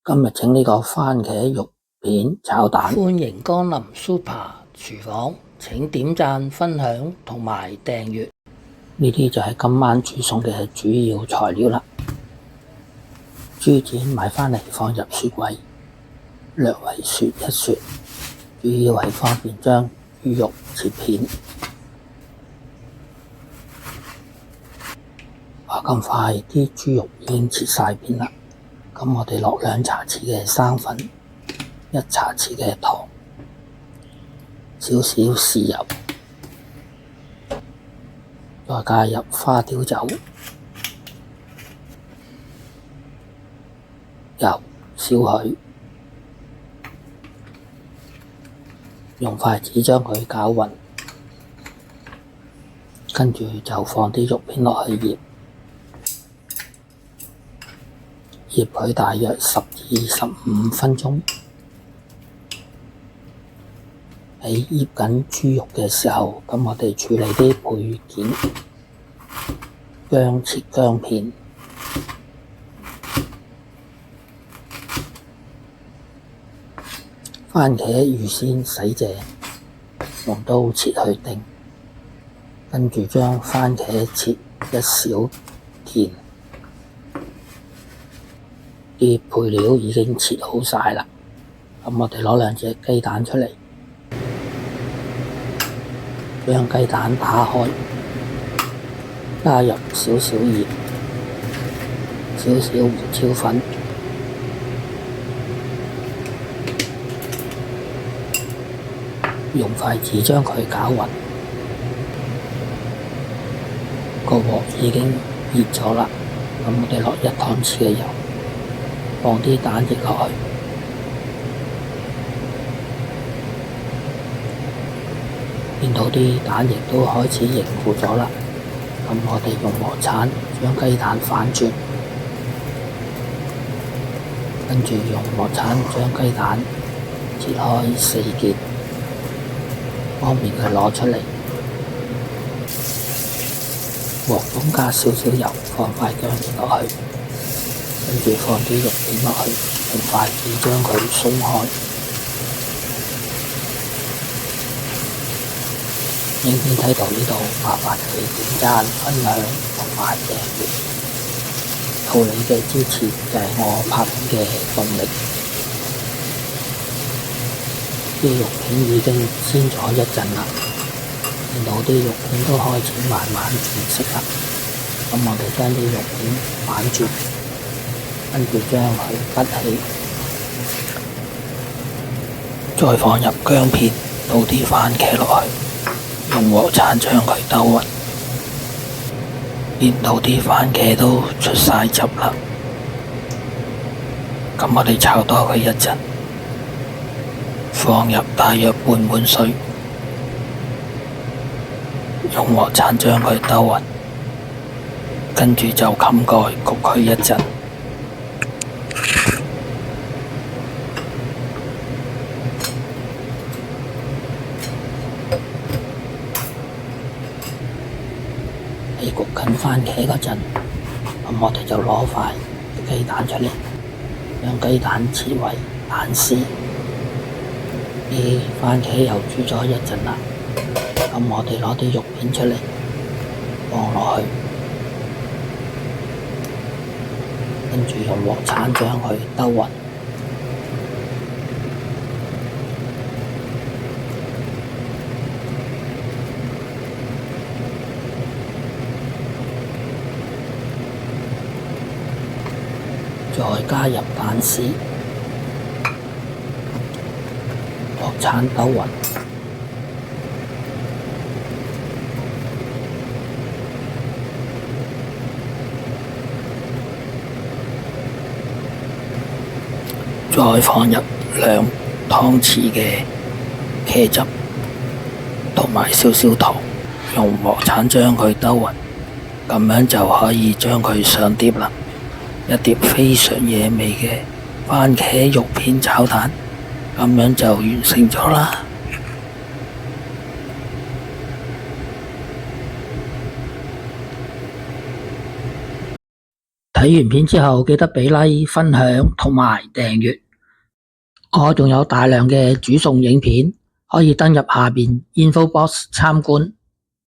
今日整呢個番茄肉片炒蛋。歡迎光臨 Super 廚房，請點讚、分享同埋訂閱。呢啲就係今晚煮餸嘅主要材料啦。豬展買返嚟放入雪櫃，略為雪一雪，主要係方便將豬肉切片。話咁快，啲豬肉已經切晒片啦。咁我哋落2茶匙嘅生粉，1茶匙嘅糖，少少豉油，再加入花雕酒、油少許，用筷子將佢攪勻，跟住就放啲肉片落去醃。醃佢大約10至15分鐘。喺醃緊豬肉嘅時候，咁我哋處理啲配件，薑切薑片，番茄預先洗淨，用刀切去丁，跟住將番茄切一小件。啲配料已經切好晒啦，咁我哋攞2隻雞蛋出嚟，將雞蛋打開，加入少少鹽、少少胡椒粉，用筷子將佢攪勻。個鑊已經熱咗啦，咁我哋落1湯匙嘅油。放啲蛋液落去，見到啲蛋液都開始凝固咗啦。咁我哋用鑊鏟將雞蛋反轉，跟住用鑊鏟將雞蛋切開4件，方便佢攞出嚟。鑊中加少少油，放塊薑片落去。跟住放啲肉片落去，用筷子將佢鬆開。影片睇到呢度，麻煩你點讚、分享同埋訂閱。有你嘅支持就係我拍片嘅動力。啲肉片已經煎咗一陣啦，見到啲肉片都開始慢慢轉色啦。咁我哋將啲肉片反轉。跟住將佢滗起，再放入薑片，倒啲番茄落去，用鑊鏟將佢兜勻。見到啲番茄都出晒汁啦，咁我哋炒多佢一陣，放入大約半碗水，用鑊鏟將佢兜勻，跟住就冚蓋焗佢一陣。喺焗緊番茄嗰陣，咁我哋就攞塊雞蛋出嚟，將雞蛋切為蛋絲。啲番茄又煮咗一陣啦，咁我哋攞啲肉片出嚟放落去，跟住用鑊鏟將佢兜勻。再加入蛋絲，鑊鏟兜勻，再放入2湯匙嘅茄汁，同埋少少糖，用鑊鏟將佢兜勻，咁樣就可以將佢上碟啦。一碟非常惹味嘅番茄肉片炒蛋，咁樣就完成咗啦。睇睇完片之後記得俾 like、分享同埋訂閱。我仲有大量嘅煮餸影片，可以登入下邊 info box 參觀。